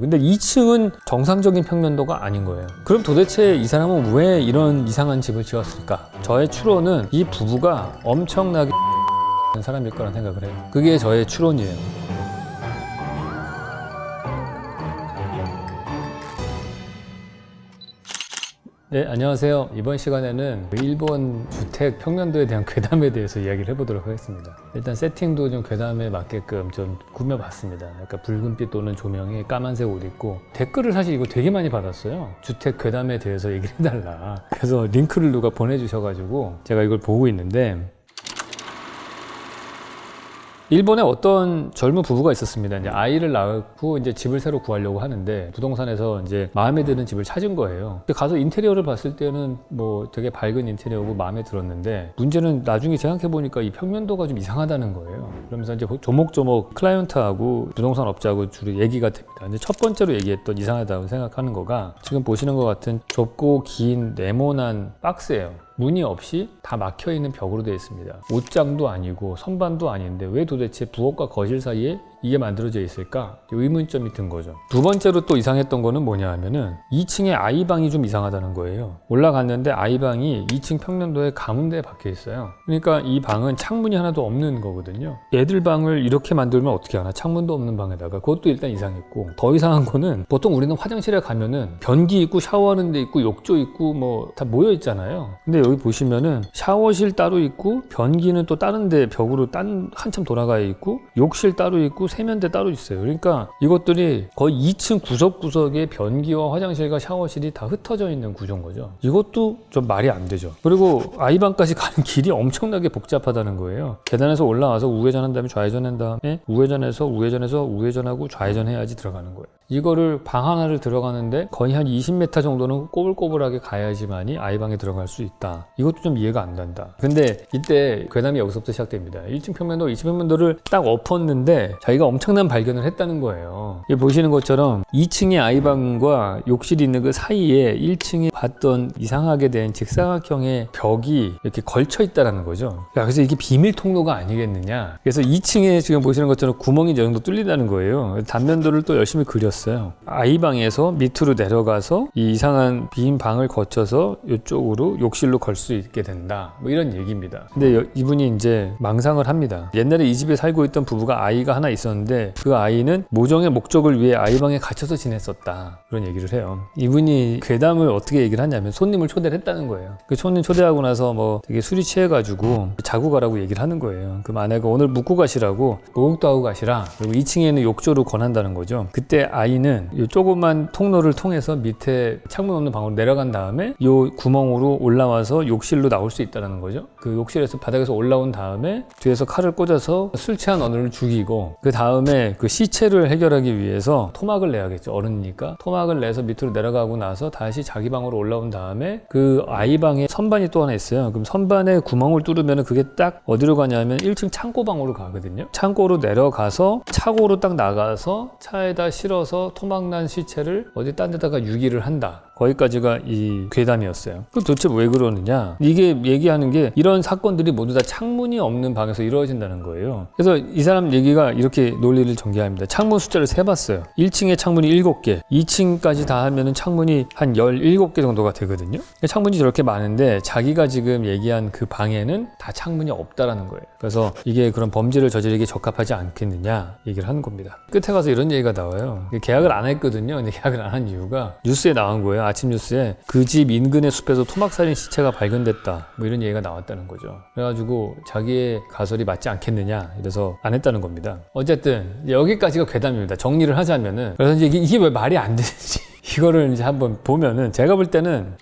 근데 2층은 정상적인 평면도가 아닌 거예요. 그럼 도대체 이 사람은 왜 이런 이상한 집을 지었을까? 저의 추론은 이 부부가 엄청나게 사람일 거란 생각을 해요. 그게 저의 추론이에요. 네, 안녕하세요. 이번 시간에는 일본 주택 평면도에 대한 괴담에 대해서 이야기를 해보도록 하겠습니다. 일단 세팅도 좀 괴담에 맞게끔 좀 꾸며봤습니다. 약간 붉은빛 도는 조명에 까만색 옷 입고 댓글을 사실 이거 되게 많이 받았어요. 주택 괴담에 대해서 얘기를 해달라. 그래서 링크를 누가 보내주셔가지고 제가 이걸 보고 있는데 일본에 어떤 젊은 부부가 있었습니다. 이제 아이를 낳고 이제 집을 새로 구하려고 하는데 부동산에서 이제 마음에 드는 집을 찾은 거예요. 근데 가서 인테리어를 봤을 때는 뭐 되게 밝은 인테리어고 마음에 들었는데 문제는 나중에 생각해 보니까 이 평면도가 좀 이상하다는 거예요. 그러면서 이제 조목조목 클라이언트하고 부동산 업자하고 주로 얘기가 됩니다. 근데 첫 번째로 얘기했던 이상하다고 생각하는 거가 지금 보시는 것 같은 좁고 긴 네모난 박스예요. 문이 없이 다 막혀있는 벽으로 되어 있습니다. 옷장도 아니고 선반도 아닌데 왜 도대체 부엌과 거실 사이에 이게 만들어져 있을까? 의문점이 든 거죠. 두 번째로 또 이상했던 거는 뭐냐 하면은 2층에 아이방이 좀 이상하다는 거예요. 올라갔는데 아이방이 2층 평면도에 가운데에 박혀 있어요. 그러니까 이 방은 창문이 하나도 없는 거거든요. 애들 방을 이렇게 만들면 어떻게 하나? 창문도 없는 방에다가 그것도 일단 이상했고 더 이상한 거는 보통 우리는 화장실에 가면은 변기 있고 샤워하는 데 있고 욕조 있고 뭐 다 모여 있잖아요. 근데 여기 보시면은 샤워실 따로 있고 변기는 또 다른 데 벽으로 한참 돌아가 있고 욕실 따로 있고 세면대 따로 있어요. 그러니까 이것들이 거의 2층 구석구석에 변기와 화장실과 샤워실이 다 흩어져 있는 구조인 거죠. 이것도 좀 말이 안 되죠. 그리고 아이방까지 가는 길이 엄청나게 복잡하다는 거예요. 계단에서 올라와서 우회전한 다음에 좌회전한 다음에 우회전해서 우회전하고 좌회전해야지 들어가는 거예요. 이거를 방 하나를 들어가는데 거의 한 20m 정도는 꼬불꼬불하게 가야지만이 아이방에 들어갈 수 있다. 이것도 좀 이해가 안 된다. 근데 이때 괴담이 여기서부터 시작됩니다. 1층 평면도, 2층 평면도를 딱 엎었는데 자기가 엄청난 발견을 했다는 거예요. 여기 보시는 것처럼 2층에 아이방과 욕실이 있는 그 사이에 1층에 봤던 이상하게 된 직사각형의 벽이 이렇게 걸쳐 있다는 거죠. 그래서 이게 비밀 통로가 아니겠느냐. 그래서 2층에 지금 보시는 것처럼 구멍이 이 정도 뚫린다는 거예요. 단면도를 또 열심히 그렸어요. 아이방에서 밑으로 내려가서 이 이상한 빈 방을 거쳐서 이쪽으로 욕실로 걸 수 있게 된다. 뭐 이런 얘기입니다. 근데 이분이 이제 망상을 합니다. 옛날에 이 집에 살고 있던 부부가 아이가 하나 있었는데 그 아이는 모정의 목적을 위해 아이방에 갇혀서 지냈었다. 그런 얘기를 해요. 이분이 괴담을 어떻게 얘기를 하냐면 손님을 초대를 했다는 거예요. 그 손님 초대하고 나서 뭐 되게 술이 취해가지고 자고 가라고 얘기를 하는 거예요. 그 아내가 오늘 묵고 가시라고 목욕도 하고 가시라. 그리고 2층에는 욕조로 권한다는 거죠. 그때 아이는 이 조그만 통로를 통해서 밑에 창문 없는 방으로 내려간 다음에 이 구멍으로 올라와서 욕실로 나올 수 있다는 거죠. 그 욕실에서 바닥에서 올라온 다음에 뒤에서 칼을 꽂아서 술 취한 어른을 죽이고 그 다음에 그 시체를 해결하기 위해서 토막을 내야겠죠. 어른이니까 토막을 내서 밑으로 내려가고 나서 다시 자기 방으로 올라온 다음에 그 아이방에 선반이 또 하나 있어요. 그럼 선반에 구멍을 뚫으면 그게 딱 어디로 가냐면 1층 창고방으로 가거든요. 창고로 내려가서 차고로 딱 나가서 차에다 실어서 토막난 시체를 어디 딴 데다가 유기를 한다. 거기까지가 이 괴담이었어요. 그 도대체 왜 그러느냐? 이게 얘기하는 게 이런 사건들이 모두 다 창문이 없는 방에서 이루어진다는 거예요. 그래서 이 사람 얘기가 이렇게 논리를 전개합니다. 창문 숫자를 세봤어요. 1층에 창문이 7개, 2층까지 다 하면은 창문이 한 17개 정도가 되거든요. 창문이 저렇게 많은데 자기가 지금 얘기한 그 방에는 다 창문이 없다라는 거예요. 그래서 이게 그런 범죄를 저지르기 적합하지 않겠느냐 얘기를 하는 겁니다. 끝에 가서 이런 얘기가 나와요. 계약을 안 했거든요. 근데 계약을 안 한 이유가 뉴스에 나온 거예요. 아침 뉴스에 그 집 인근의 숲에서 토막살인 시체가 발견됐다. 뭐 이런 얘기가 나왔다는 거죠. 그래가지고 자기의 가설이 맞지 않겠느냐 이래서 안 했다는 겁니다. 어쨌든 여기까지가 괴담입니다. 정리를 하자면은 그래서 이제 이게 왜 말이 안 되는지 이거를 이제 한번 보면은 제가 볼 때는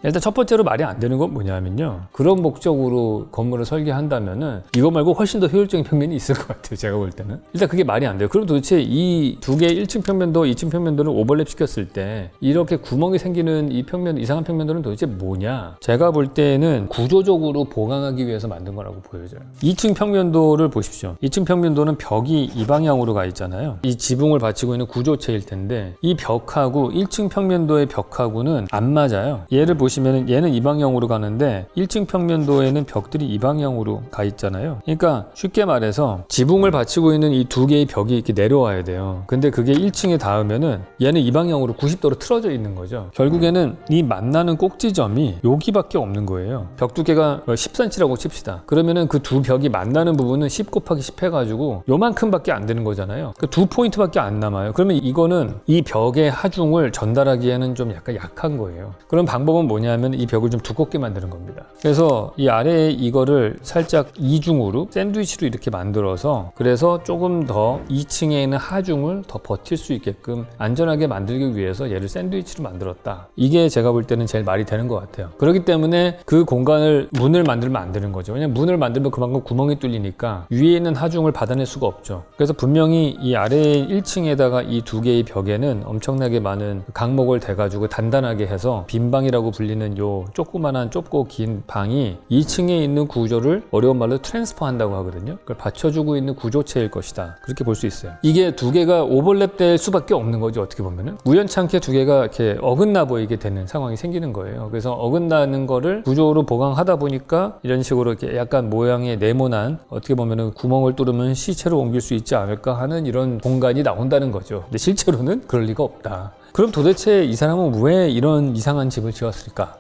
일단 첫 번째로 말이 안 되는 건 뭐냐면요. 그런 목적으로 건물을 설계한다면은 이거 말고 훨씬 더 효율적인 평면이 있을 것 같아요. 제가 볼 때는. 일단 그게 말이 안 돼요. 그럼 도대체 이 두 개의 1층 평면도, 2층 평면도를 오버랩 시켰을 때 이렇게 구멍이 생기는 이 평면, 이상한 평면도는 도대체 뭐냐? 제가 볼 때는 구조적으로 보강하기 위해서 만든 거라고 보여져요. 2층 평면도를 보십시오. 2층 평면도는 벽이 이 방향으로 가 있잖아요. 이 지붕을 받치고 있는 구조체일 텐데 이 벽하고 1층 평면도의 벽하고는 안 맞아요. 얘를 보시면 보시면 얘는 이 방향으로 가는데 1층 평면도에는 벽들이 이 방향으로 가 있잖아요. 그러니까 쉽게 말해서 지붕을 받치고 있는 이 두 개의 벽이 이렇게 내려와야 돼요. 근데 그게 1층에 닿으면은 얘는 이 방향으로 90도로 틀어져 있는 거죠. 결국에는 이 만나는 꼭지점이 여기밖에 없는 거예요. 벽 두께가 10cm라고 칩시다. 그러면은 그 두 벽이 만나는 부분은 10 곱하기 10 해가지고 요만큼밖에 안 되는 거잖아요. 그 두 포인트밖에 안 남아요. 그러면 이거는 이 벽의 하중을 전달하기에는 좀 약간 약한 거예요. 그런 방법은 뭐냐면 이 벽을 좀 두껍게 만드는 겁니다. 그래서 이 아래에 이거를 살짝 이중으로 샌드위치로 이렇게 만들어서 그래서 조금 더 2층에 있는 하중을 더 버틸 수 있게끔 안전하게 만들기 위해서 얘를 샌드위치로 만들었다. 이게 제가 볼 때는 제일 말이 되는 것 같아요. 그렇기 때문에 그 공간을 문을 만들면 안 되는 거죠. 왜냐면 문을 만들면 그만큼 구멍이 뚫리니까 위에 있는 하중을 받아낼 수가 없죠. 그래서 분명히 이 아래 1층에다가 이 두 개의 벽에는 엄청나게 많은 강목을 대가지고 단단하게 해서 빈방이라고 불리는 요 조그만한 좁고 긴 방이 2층에 있는 구조를 어려운 말로 트랜스퍼 한다고 하거든요. 그걸 받쳐주고 있는 구조체일 것이다. 그렇게 볼 수 있어요. 이게 두 개가 오버랩될 수밖에 없는 거죠. 어떻게 보면은 우연찮게 두 개가 이렇게 어긋나 보이게 되는 상황이 생기는 거예요. 그래서 어긋나는 거를 구조로 보강하다 보니까 이런 식으로 이렇게 약간 모양의 네모난 어떻게 보면은 구멍을 뚫으면 시체로 옮길 수 있지 않을까 하는 이런 공간이 나온다는 거죠. 근데 실제로는 그럴 리가 없다. 그럼 도대체 이 사람은 왜 이런 이상한 집을 지었을까?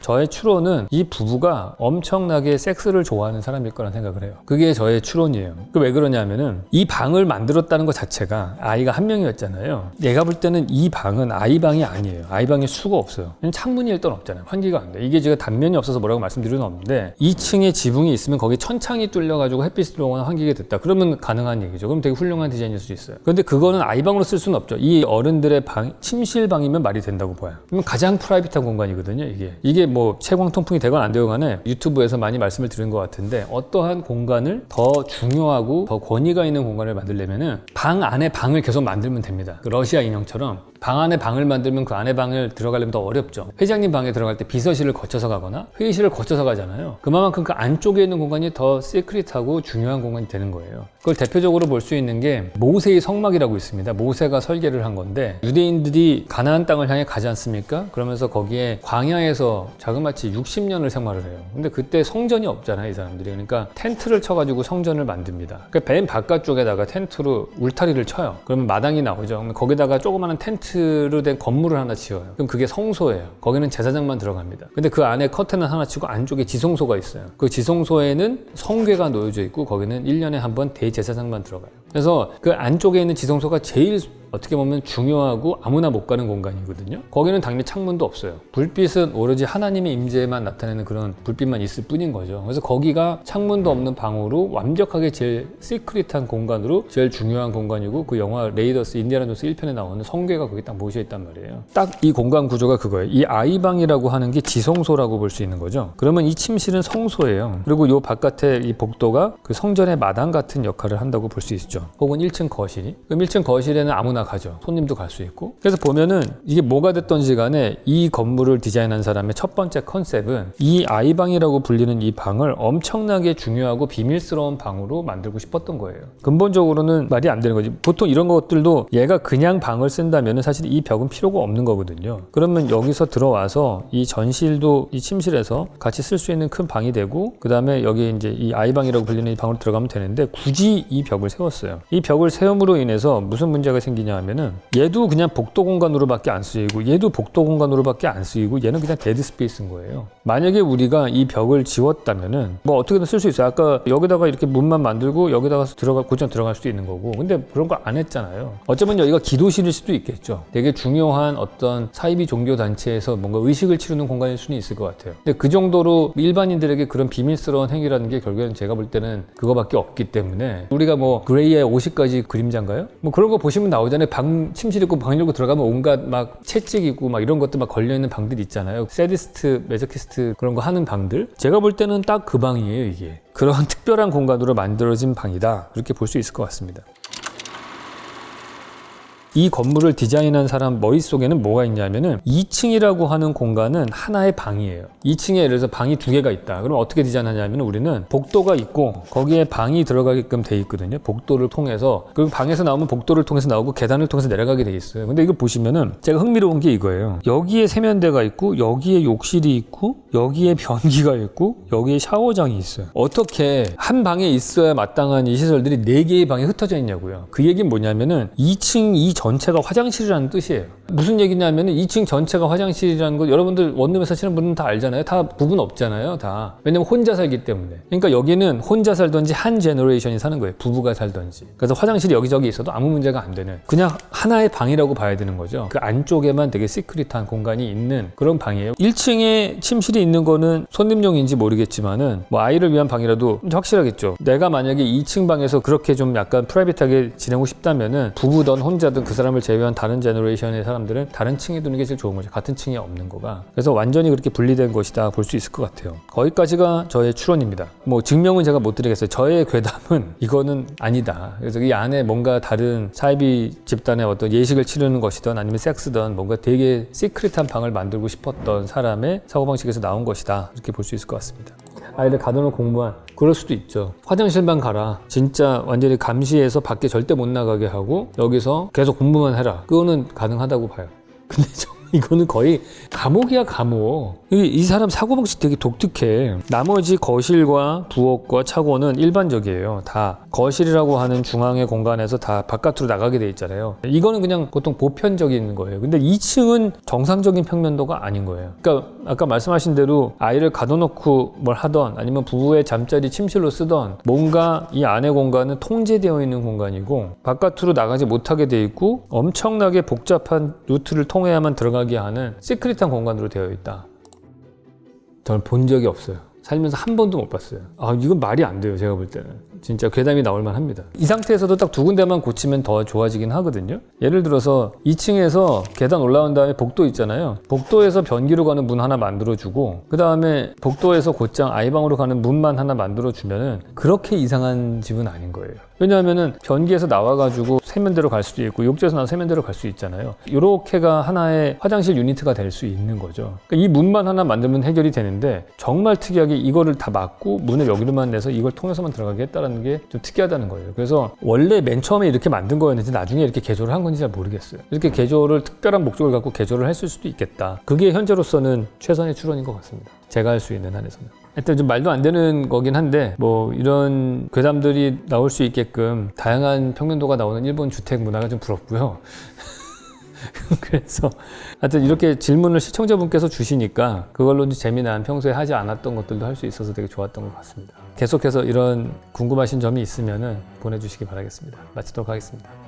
저의 추론은 이 부부가 엄청나게 섹스를 좋아하는 사람일 거란 생각을 해요. 그게 저의 추론이에요. 왜 그러냐면은 이 방을 만들었다는 것 자체가 아이가 한 명이었잖아요. 내가 볼 때는 이 방은 아이 방이 아니에요. 아이 방에 수가 없어요. 창문이 일단 없잖아요. 환기가 안 돼. 이게 제가 단면이 없어서 뭐라고 말씀드릴 수는 없는데 2층에 지붕이 있으면 거기 천창이 뚫려가지고 햇빛이 들어오거나 환기가 됐다. 그러면 가능한 얘기죠. 그럼 되게 훌륭한 디자인일 수 있어요. 그런데 그거는 아이 방으로 쓸 수는 없죠. 이 어른들의 방, 침실 방이면 말이 된다고 봐요. 그러면 가장 프라이빗한 공간이거든요. 이게 뭐 채광 통풍이 되건 안 되건 간에 유튜브에서 많이 말씀을 드린 것 같은데 어떠한 공간을 더 중요하고 더 권위가 있는 공간을 만들려면은 방 안에 방을 계속 만들면 됩니다. 그 러시아 인형처럼 방 안에 방을 만들면 그 안에 방을 들어가려면 더 어렵죠. 회장님 방에 들어갈 때 비서실을 거쳐서 가거나 회의실을 거쳐서 가잖아요. 그만큼 그 안쪽에 있는 공간이 더 시크릿하고 중요한 공간이 되는 거예요. 그걸 대표적으로 볼 수 있는 게 모세의 성막이라고 있습니다. 모세가 설계를 한 건데 유대인들이 가나안 땅을 향해 가지 않습니까? 그러면서 거기에 광야에서 자그마치 60년을 생활을 해요. 근데 그때 성전이 없잖아요, 이 사람들이. 그러니까 텐트를 쳐가지고 성전을 만듭니다. 그러니까 맨 바깥쪽에다가 텐트로 울타리를 쳐요. 그러면 마당이 나오죠. 그러면 거기다가 조그마한 텐트로 된 건물을 하나 지어요. 그럼 그게 성소예요. 거기는 제사장만 들어갑니다. 근데 그 안에 커튼을 하나 치고 안쪽에 지성소가 있어요. 그 지성소에는 성궤가 놓여져 있고 거기는 1년에 한 번 대제사장만 들어가요. 그래서 그 안쪽에 있는 지성소가 제일 어떻게 보면 중요하고 아무나 못 가는 공간이거든요. 거기는 당연히 창문도 없어요. 불빛은 오로지 하나님의 임재에만 나타내는 그런 불빛만 있을 뿐인 거죠. 그래서 거기가 창문도 없는 방으로 완벽하게 제일 시크릿한 공간으로 제일 중요한 공간이고 그 영화 레이더스 인디아나 존스 1편에 나오는 성궤가 거기 딱 모셔 있단 말이에요. 딱 이 공간 구조가 그거예요. 이 아이방이라고 하는 게 지성소라고 볼 수 있는 거죠. 그러면 이 침실은 성소예요. 그리고 요 바깥에 이 복도가 그 성전의 마당 같은 역할을 한다고 볼 수 있죠. 혹은 1층 거실이. 그럼 1층 거실에는 아무나 가죠. 손님도 갈 수 있고. 그래서 보면은 이게 뭐가 됐던지 간에 이 건물을 디자인한 사람의 첫 번째 컨셉은 이 아이방이라고 불리는 이 방을 엄청나게 중요하고 비밀스러운 방으로 만들고 싶었던 거예요. 근본적으로는 말이 안 되는 거지. 보통 이런 것들도 얘가 그냥 방을 쓴다면 사실 이 벽은 필요가 없는 거거든요. 그러면 여기서 들어와서 이 전실도 이 침실에서 같이 쓸 수 있는 큰 방이 되고 그 다음에 여기 이제 이 아이방이라고 불리는 이 방으로 들어가면 되는데 굳이 이 벽을 세웠어요. 이 벽을 세움으로 인해서 무슨 문제가 생기냐 하면은 얘도 그냥 복도 공간으로밖에 안 쓰이고 얘도 복도 공간으로밖에 안 쓰이고 얘는 그냥 데드 스페이스인 거예요. 만약에 우리가 이 벽을 지웠다면은 뭐 어떻게든 쓸 수 있어요. 아까 여기다가 이렇게 문만 만들고 여기다가 곧장 들어갈 수도 있는 거고 근데 그런 거 안 했잖아요. 어쩌면 여기가 기도실일 수도 있겠죠. 되게 중요한 어떤 사이비 종교 단체에서 뭔가 의식을 치르는 공간일 수는 있을 것 같아요. 근데 그 정도로 일반인들에게 그런 비밀스러운 행위라는 게 결국에는 제가 볼 때는 그거밖에 없기 때문에 우리가 뭐 그레이의 50가지 그림자인가요? 뭐 그런 거 보시면 나오잖아요. 침실 있고 방 열고 들어가면 온갖 막 채찍 있고 막 이런 것들 막 걸려있는 방들이 있잖아요. 세디스트, 메저키스트 그런 거 하는 방들. 제가 볼 때는 딱 그 방이에요, 이게. 그런 특별한 공간으로 만들어진 방이다. 이렇게 볼 수 있을 것 같습니다. 이 건물을 디자인한 사람 머릿속에는 뭐가 있냐면은 2층이라고 하는 공간은 하나의 방이에요. 2층에 예를 들어서 방이 2개가 있다. 그럼 어떻게 디자인하냐면 우리는 복도가 있고 거기에 방이 들어가게끔 돼 있거든요. 복도를 통해서. 그리고 방에서 나오면 복도를 통해서 나오고 계단을 통해서 내려가게 돼 있어요. 근데 이거 보시면은 제가 흥미로운 게 이거예요. 여기에 세면대가 있고 여기에 욕실이 있고 여기에 변기가 있고 여기에 샤워장이 있어요. 어떻게 한 방에 있어야 마땅한 이 시설들이 4개의 방에 흩어져 있냐고요. 그 얘기는 뭐냐면은 2층 이 전체가 화장실이라는 뜻이에요. 무슨 얘기냐면은 2층 전체가 화장실이라는 거 여러분들 원룸에 사시는 분은 다 알잖아요. 다 부분 없잖아요. 다. 왜냐면 혼자 살기 때문에. 그러니까 여기는 혼자 살던지 한 제너레이션이 사는 거예요. 부부가 살던지. 그래서 화장실이 여기저기 있어도 아무 문제가 안 되는 그냥 하나의 방이라고 봐야 되는 거죠. 그 안쪽에만 되게 시크릿한 공간이 있는 그런 방이에요. 1층에 침실이 있는 거는 손님용인지 모르겠지만은 뭐 아이를 위한 방이라도 확실하겠죠. 내가 만약에 2층 방에서 그렇게 좀 약간 프라이빗하게 지내고 싶다면은 부부든 혼자든 그 사람을 제외한 다른 제너레이션의 사람들은 다른 층에 두는 게 제일 좋은 거죠. 같은 층에 없는 거가. 그래서 완전히 그렇게 분리된 것이다 볼 수 있을 것 같아요. 거기까지가 저의 추론입니다. 뭐 증명은 제가 못 드리겠어요. 저의 괴담은 이거는 아니다. 그래서 이 안에 뭔가 다른 사이비 집단의 어떤 예식을 치르는 것이든 아니면 섹스든 뭔가 되게 시크릿한 방을 만들고 싶었던 사람의 사고방식에서 나온 것이다. 이렇게 볼 수 있을 것 같습니다. 아이를 가둬놓은 공무원 그럴 수도 있죠. 화장실만 가라. 진짜 완전히 감시해서 밖에 절대 못 나가게 하고 여기서 계속 공부만 해라. 그거는 가능하다고 봐요. 근데 이거는 거의 감옥이야 감옥. 이 사람 사고방식 되게 독특해. 나머지 거실과 부엌과 차고는 일반적이에요. 다 거실이라고 하는 중앙의 공간에서 다 바깥으로 나가게 돼 있잖아요. 이거는 그냥 보통 보편적인 거예요. 근데 2층은 정상적인 평면도가 아닌 거예요. 그러니까 아까 말씀하신 대로 아이를 가둬놓고 뭘 하던 아니면 부부의 잠자리 침실로 쓰던 뭔가 이 안의 공간은 통제되어 있는 공간이고 바깥으로 나가지 못하게 돼 있고 엄청나게 복잡한 루트를 통해야만 들어가게 하는 시크릿한 공간으로 되어 있다. 저는 본 적이 없어요. 살면서 한 번도 못 봤어요. 아, 이건 말이 안 돼요. 제가 볼 때는. 진짜 괴담이 나올 만합니다. 이 상태에서도 딱 2군데만 고치면 더 좋아지긴 하거든요. 예를 들어서 2층에서 계단 올라온 다음에 복도 있잖아요. 복도에서 변기로 가는 문 하나 만들어주고 그 다음에 복도에서 곧장 아이방으로 가는 문만 하나 만들어주면은 그렇게 이상한 집은 아닌 거예요. 왜냐하면은 변기에서 나와가지고 세면대로 갈 수도 있고 욕조에서 나와 세면대로 갈 수 있잖아요. 이렇게가 하나의 화장실 유니트가 될 수 있는 거죠. 그러니까 이 문만 하나 만들면 해결이 되는데 정말 특이하게 이거를 다 막고 문을 여기로만 내서 이걸 통해서만 들어가게 했다는 게 좀 특이하다는 거예요. 그래서 원래 맨 처음에 이렇게 만든 거였는지 나중에 이렇게 개조를 한 건지 잘 모르겠어요. 이렇게 개조를 특별한 목적을 갖고 개조를 했을 수도 있겠다. 그게 현재로서는 최선의 추론인 것 같습니다. 제가 할 수 있는 한에서는. 하여튼 좀 말도 안 되는 거긴 한데 뭐 이런 괴담들이 나올 수 있게끔 다양한 평면도가 나오는 일본 주택 문화가 좀 부럽고요. 그래서 하여튼 이렇게 질문을 시청자분께서 주시니까 그걸로 재미난 평소에 하지 않았던 것들도 할 수 있어서 되게 좋았던 것 같습니다. 계속해서 이런 궁금하신 점이 있으면 보내주시기 바라겠습니다. 마치도록 하겠습니다.